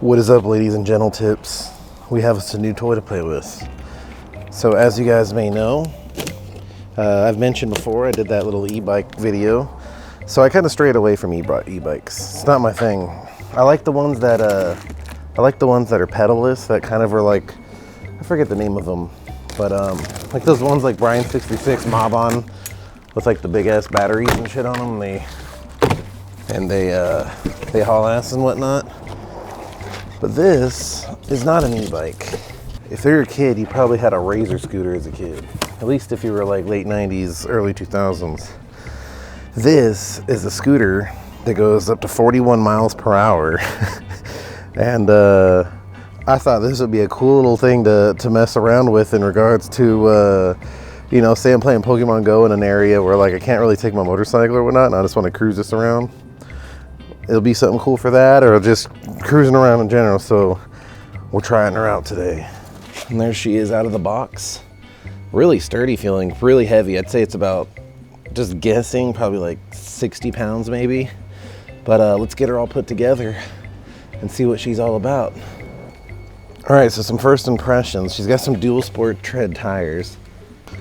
What is up, ladies and gentle tips? We have us a new toy to play with. So as you guys may know, I've mentioned before, I did that little e-bike video. So I kind of strayed away from e-bikes. It's not my thing. I like the ones that are pedalless, that kind of are like, I forget the name of them, but like those ones like Brian 66 Mob on with like the big ass batteries and shit on them. They haul ass and whatnot. But this is not an e-bike. If you're a kid, you probably had a Razor scooter as a kid. At least if you were like late 90s, early 2000s. This is a scooter that goes up to 41 miles per hour. And I thought this would be a cool little thing to mess around with in regards to, you know, say I'm playing Pokemon Go in an area where like I can't really take my motorcycle or whatnot, and I just want to cruise this around. It'll be something cool for that, or just cruising around in general. So we're trying her out today. And there she is out of the box. Really sturdy feeling, really heavy. I'd say it's about, just guessing, probably like 60 pounds maybe. But let's get her all put together and see what she's all about. All right, so some first impressions. She's got some dual sport tread tires.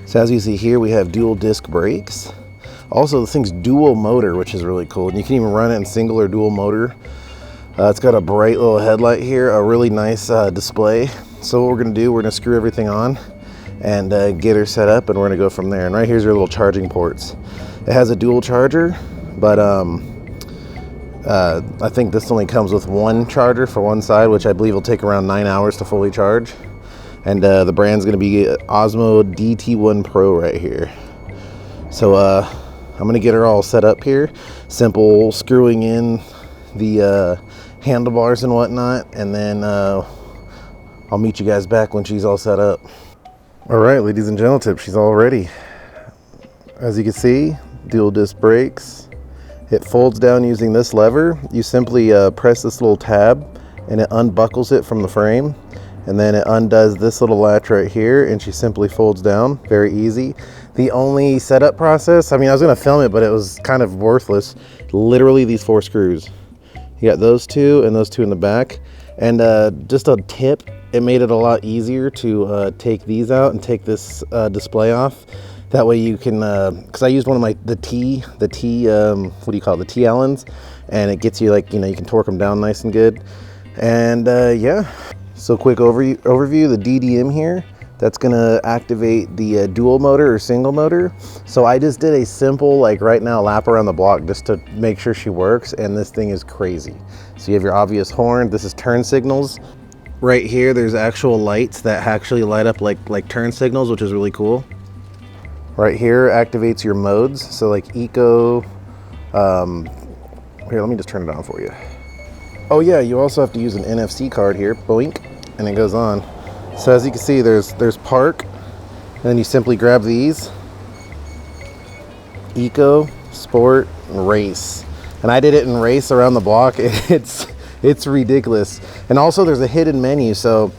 So as you see here, we have dual disc brakes. Also, the thing's dual motor, which is really cool. And you can even run it in single or dual motor. It's got a bright little headlight here, a really nice display. So what we're gonna do, we're gonna screw everything on and get her set up, and we're gonna go from there. And right here's your little charging ports. It has a dual charger, but I think this only comes with one charger for one side, which I believe will take around 9 hours to fully charge. And the brand's gonna be Ausom DT-1 Pro right here. So I'm gonna get her all set up here. Simple screwing in the handlebars and whatnot, and then I'll meet you guys back when she's all set up. All right, ladies and gentlemen, she's all ready. As you can see, dual disc brakes. It folds down using this lever. You simply press this little tab and it unbuckles it from the frame. And then it undoes this little latch right here, and she simply folds down. Very easy. The only setup process, I mean, I was gonna film it, but it was kind of worthless. Literally these 4 screws. You got those 2 and those 2 in the back. And just a tip, it made it a lot easier to take these out and take this display off. That way you can, because I used one of the T, what do you call it, the T Allens, and it gets you like, you know, you can torque them down nice and good. And yeah. So quick overview, the DDM here, that's gonna activate the dual motor or single motor. So I just did a simple, like right now, lap around the block just to make sure she works, and this thing is crazy. So you have your obvious horn, this is turn signals. Right here, there's actual lights that actually light up like turn signals, which is really cool. Right here activates your modes, so like eco, here, let me just turn it on for you. Oh yeah, you also have to use an NFC card here, boink, and it goes on. So as you can see, there's park, and then you simply grab these, eco, sport, and race. And I did it in race around the block. It's ridiculous. And also there's a hidden menu, so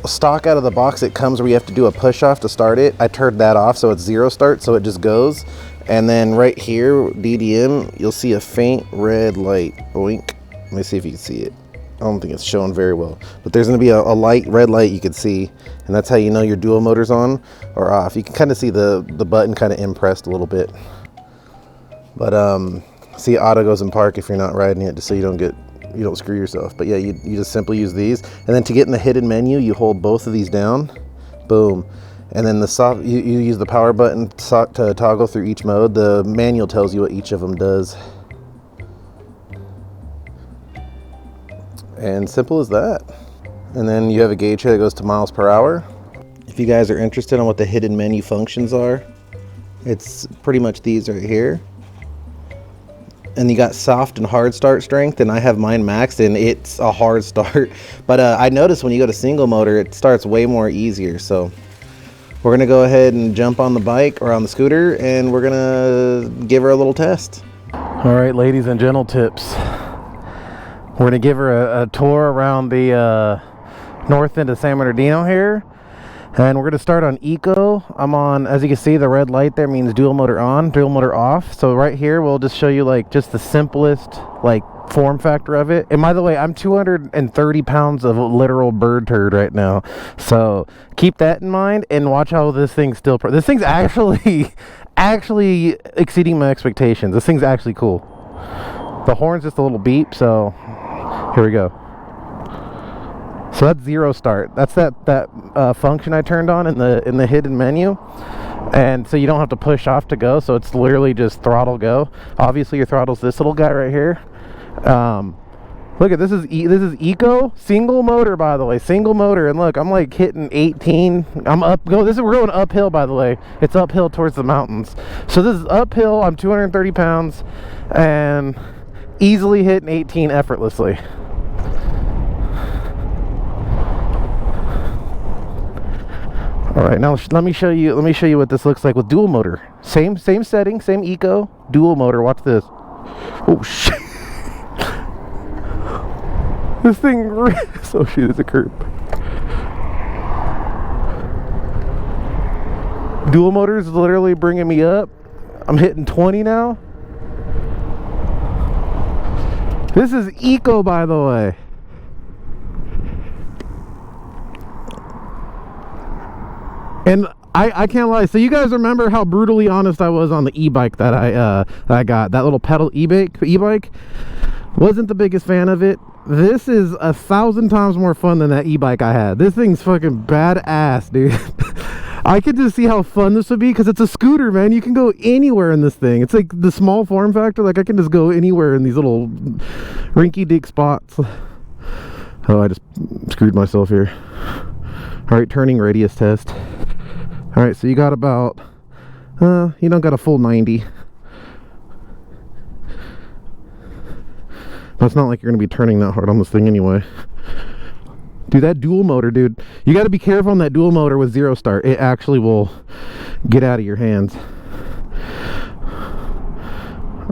stock out of the box it comes where you have to do a push off to start it. I turned that off, so it's 0 start, so it just goes. And then right here, DDM, you'll see a faint red light, boink. Let me see if you can see it. I don't think it's showing very well, but there's going to be a red light you can see, and that's how you know your dual motor's on or off. You can kind of see the button kind of impressed a little bit. But see, auto goes in park if you're not riding it, just so you don't screw yourself. But yeah, you just simply use these, and then to get in the hidden menu, you hold both of these down, boom, and then you use the power button to toggle through each mode. The manual tells you what each of them does. And simple as that. And then you have a gauge here that goes to miles per hour. If you guys are interested in what the hidden menu functions are, it's pretty much these right here. And you got soft and hard start strength, and I have mine maxed, and it's a hard start. But I noticed when you go to single motor, it starts way more easier. So we're gonna go ahead and jump on the bike or on the scooter, and we're gonna give her a little test. All right, ladies and gentle tips. We're gonna give her a tour around the north end of San Bernardino here. And we're going to start on eco. I'm on, as you can see, the red light there means dual motor on, dual motor off. So right here we'll just show you like just the simplest like form factor of it. And by the way, I'm 230 pounds of literal bird turd right now, so keep that in mind and watch how this thing's still this thing's actually exceeding my expectations. This thing's actually cool. The horn's just a little beep, so here we go. So that's zero start. That's that function I turned on in the hidden menu, and so you don't have to push off to go. So it's literally just throttle go. Obviously, your throttle's this little guy right here. Look at this is eco single motor, by the way, single motor. And look, I'm like hitting 18. I'm up. We're going uphill, by the way. It's uphill towards the mountains. So this is uphill. I'm 230 pounds and easily hitting 18 effortlessly. All right, now let me show you what this looks like with dual motor. Same setting, same eco, dual motor. Watch this. Oh shit. This thing, oh shoot, it's a curb. Dual motor is literally bringing me up. I'm hitting 20 now. This is eco, by the way. And I can't lie. So you guys remember how brutally honest I was on the e-bike that I got, that little pedal e-bike. Wasn't the biggest fan of it. This is 1,000 times more fun than that e-bike I had. This thing's fucking badass, dude. I could just see how fun this would be because it's a scooter, man. You can go anywhere in this thing. It's like the small form factor. Like I can just go anywhere in these little rinky-dink spots. Oh, I just screwed myself here. All right, turning radius test. All right, so you got about, you don't got a full 90. It's not like you're going to be turning that hard on this thing anyway. Dude, that dual motor, dude. You got to be careful on that dual motor with zero start. It actually will get out of your hands.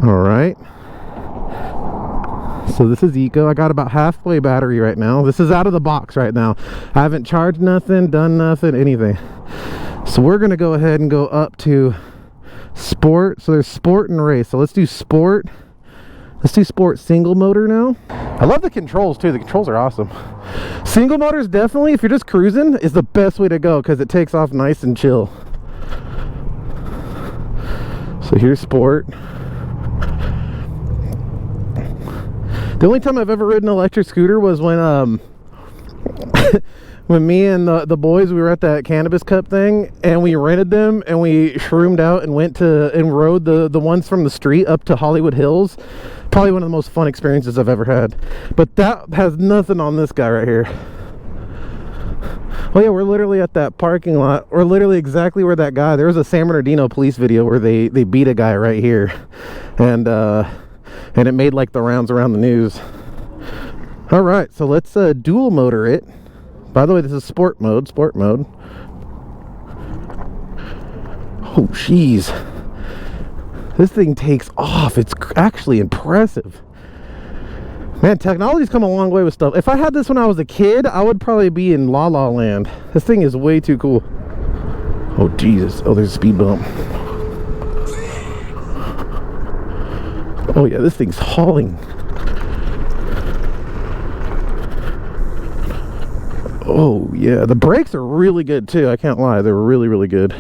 All right. So this is eco. I got about halfway battery right now. This is out of the box right now. I haven't charged nothing, done nothing, anything. So we're going to go ahead and go up to sport. So there's sport and race. So let's do sport. Let's do sport single motor now. I love the controls too. The controls are awesome. Single motor is definitely, if you're just cruising, is the best way to go because it takes off nice and chill. So here's sport. The only time I've ever ridden an electric scooter was when when me and the boys, we were at that Cannabis Cup thing, and we rented them, and we shroomed out and went to and rode the ones from the street up to Hollywood Hills. Probably one of the most fun experiences I've ever had. But that has nothing on this guy right here. Oh yeah, we're literally at that parking lot. We're literally exactly where that guy, there was a San Bernardino police video where they beat a guy right here, and it made like the rounds around the news. All right, so let's dual motor it. By the way, this is sport mode. Oh, jeez. This thing takes off. It's actually impressive. Man, technology's come a long way with stuff. If I had this when I was a kid, I would probably be in La La Land. This thing is way too cool. Oh, Jesus. Oh, there's a speed bump. Oh, yeah, this thing's hauling. Oh yeah, the brakes are really good too. I can't lie, they're really, really good.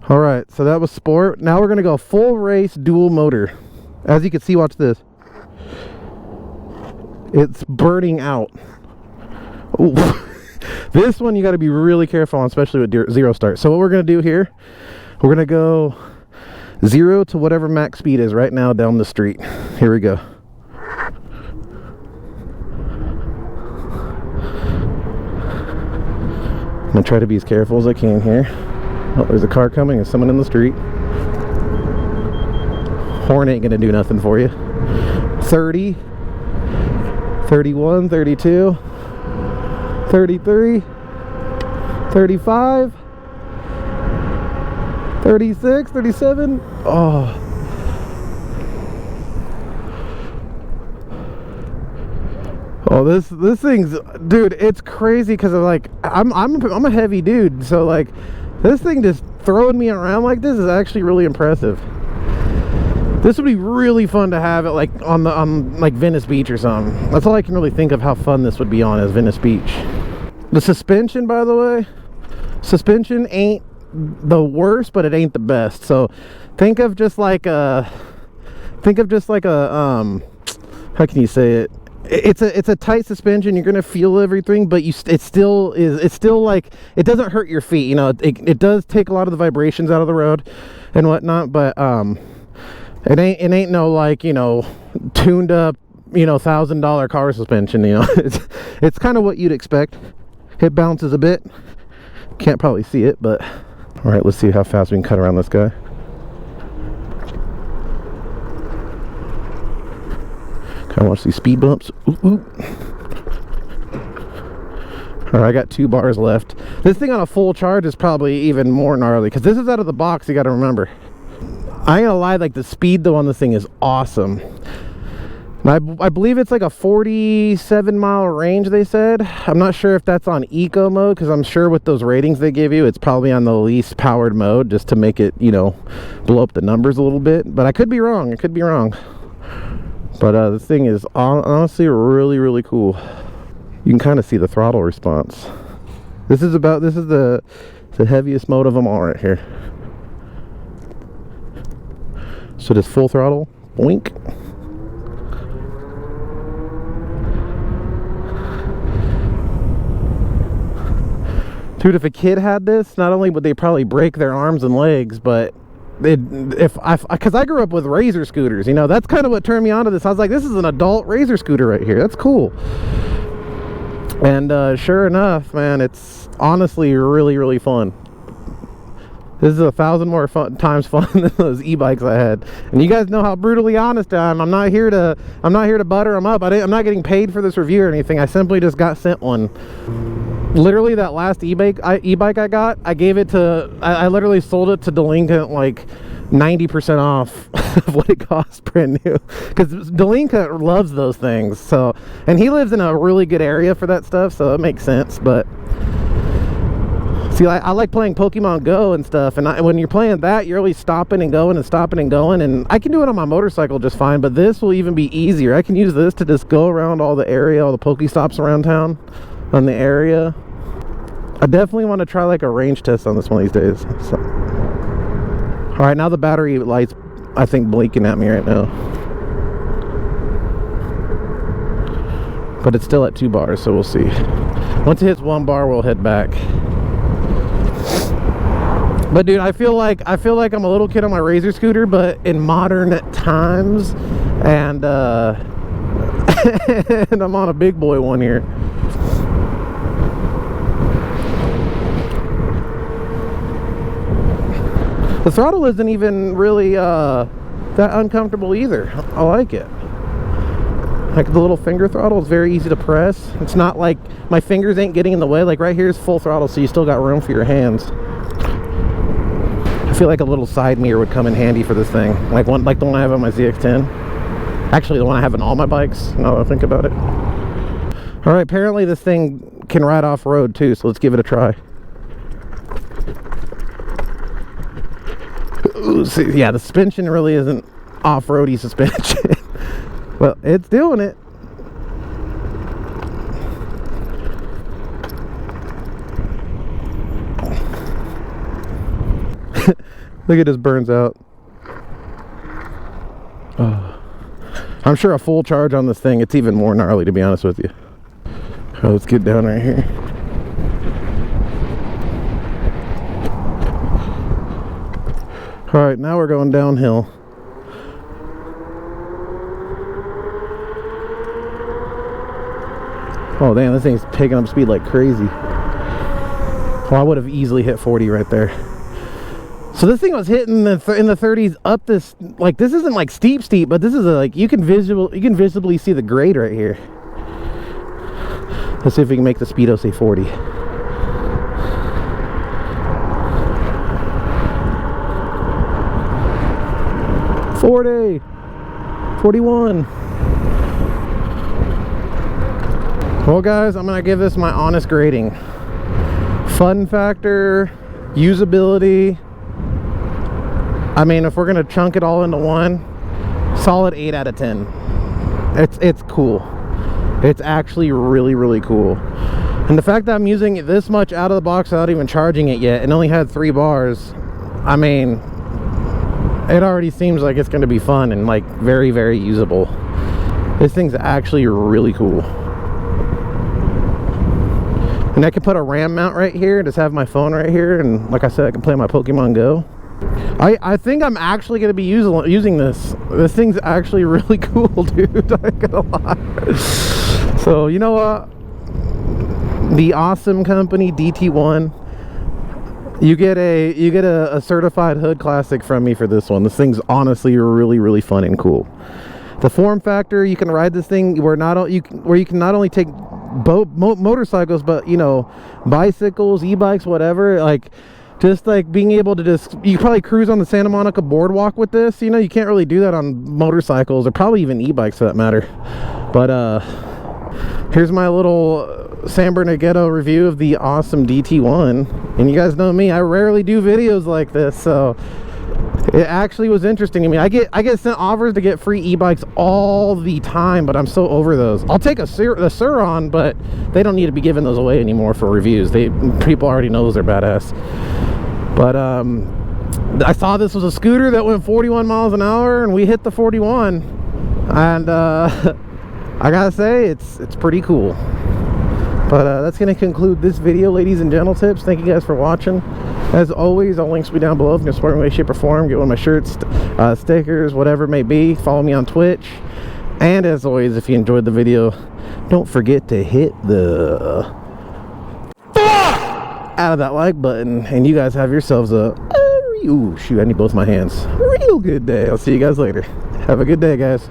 All right, so that was sport. Now we're gonna go full race dual motor. As you can see, watch this. It's burning out. Ooh. This one you got to be really careful on, especially with zero start. So what we're gonna do here, we're gonna go 0 to whatever max speed is right now down the street. Here we go. I'm gonna try to be as careful as I can here. Oh, there's a car coming. There's someone in the street. Horn ain't gonna do nothing for you. 30, 31, 32, 33, 35, 36, 37. Oh. Oh, this thing's, dude, it's crazy because of like I'm a heavy dude, so like this thing just throwing me around like this is actually really impressive. This would be really fun to have it like on like Venice Beach or something. That's all I can really think of how fun this would be on, is Venice Beach. The suspension, by the way, suspension ain't the worst, but it ain't the best. So think of just like a how can you say it? It's a tight suspension. You're gonna feel everything, but it's still like, it doesn't hurt your feet. You know, it does take a lot of the vibrations out of the road and whatnot, but it ain't no, like, you know, tuned up, you know, $1,000 car suspension. You know, it's kind of what you'd expect. It bounces a bit. Can't probably see it, but all right, let's see how fast we can cut around this guy. Kind of watch these speed bumps. Ooh, ooh. All right, I got 2 bars left. This thing on a full charge is probably even more gnarly because this is out of the box. You got to remember. I ain't gonna lie, like the speed though on this thing is awesome. I believe it's like a 47-mile range, they said. I'm not sure if that's on eco mode, because I'm sure with those ratings they give you, it's probably on the least powered mode, just to make it, you know, blow up the numbers a little bit. But I could be wrong. I could be wrong. But this thing is honestly really, really cool. You can kind of see the throttle response. This is the heaviest mode of them all right here. So just full throttle, boink. Dude, if a kid had this, not only would they probably break their arms and legs, but because I grew up with razor scooters, you know, that's kind of what turned me on to this. I was like, this is an adult razor scooter right here. That's cool. And sure enough, man, it's honestly really, really fun. This is 1,000 more times fun than those e-bikes I had. And you guys know how brutally honest I am. I'm not here to butter them up. I'm not getting paid for this review or anything. I simply just got sent one. Literally, that last e-bike I got, I gave it to, I literally sold it to Delinquent like 90% off of what it cost brand new, because Delinquent loves those things. So, and he lives in a really good area for that stuff, so it makes sense. But see, I like playing Pokemon Go and stuff, and when you're playing that, you're always stopping and going and stopping and going, and I can do it on my motorcycle just fine, but this will even be easier. I can use this to just go around all the area, all the Pokestops around town on the area. I definitely want to try like a range test on this one of these days. So. All right, now the battery light's, I think, blinking at me right now. But it's still at 2 bars, so we'll see. Once it hits 1 bar, we'll head back. But dude, I feel like I'm a little kid on my razor scooter, but in modern times, and and I'm on a big boy one here. The throttle isn't even really that uncomfortable either. I like it. Like the little finger throttle is very easy to press. It's not like my fingers ain't getting in the way. Like right here is full throttle, so you still got room for your hands. I feel like a little side mirror would come in handy for this thing. Like the one I have on my ZX-10. Actually, the one I have on all my bikes, now that I think about it. All right, apparently this thing can ride off-road too, so let's give it a try. Ooh, see, yeah, the suspension really isn't off-roady suspension. Well, it's doing it. Look at this, burns out. Oh. I'm sure a full charge on this thing, it's even more gnarly, to be honest with you. Oh, let's get down right here. All right, now we're going downhill. Oh damn, this thing's picking up speed like crazy. Oh, I would have easily hit 40 right there. So this thing was hitting in the 30s up this, like, this isn't like steep, but this is like, you can visibly see the grade right here. Let's see if we can make the speedo say 40. 40, 41. Well guys, I'm gonna give this my honest grading. Fun factor, usability, I mean, if we're gonna chunk it all into one, solid 8 out of 10. It's cool. It's actually really cool. And the fact that I'm using it this much out of the box without even charging it yet and only had 3 bars, I mean, it already seems like it's gonna be fun and like very usable. This thing's actually really cool. And I can put a RAM mount right here, just have my phone right here, and like I said, I can play my Pokemon Go. I think I'm actually going to be using this. This thing's actually really cool, dude. I ain't gonna lie. So, you know what? The Ausom company, DT-1, you get a certified hood classic from me for this one. This thing's honestly really fun and cool. The form factor, you can ride this thing where you can not only take motorcycles, but you know, bicycles, e-bikes, whatever. Like, just like being able to you can probably cruise on the Santa Monica boardwalk with this. You know, you can't really do that on motorcycles or probably even e-bikes for that matter. But here's my little San Bernardino review of the Ausom DT-1. And you guys know me, I rarely do videos like this, so it actually was interesting to me. I get sent offers to get free e-bikes all the time, but I'm so over those. I'll take a Sur-on, but they don't need to be giving those away anymore for reviews. People already know they're badass. But I saw this was a scooter that went 41 miles an hour, and we hit the 41. And I gotta say, it's pretty cool. But that's going to conclude this video, ladies and gentle tips. Thank you guys for watching. As always, all links will be down below if you can support me in any way, shape, or form. Get one of my shirts, stickers, whatever it may be. Follow me on Twitch. And as always, if you enjoyed the video, don't forget to hit the out of that like button. And you guys have yourselves a ooh, shoot, I need both my hands. Real good day. I'll see you guys later. Have a good day, guys.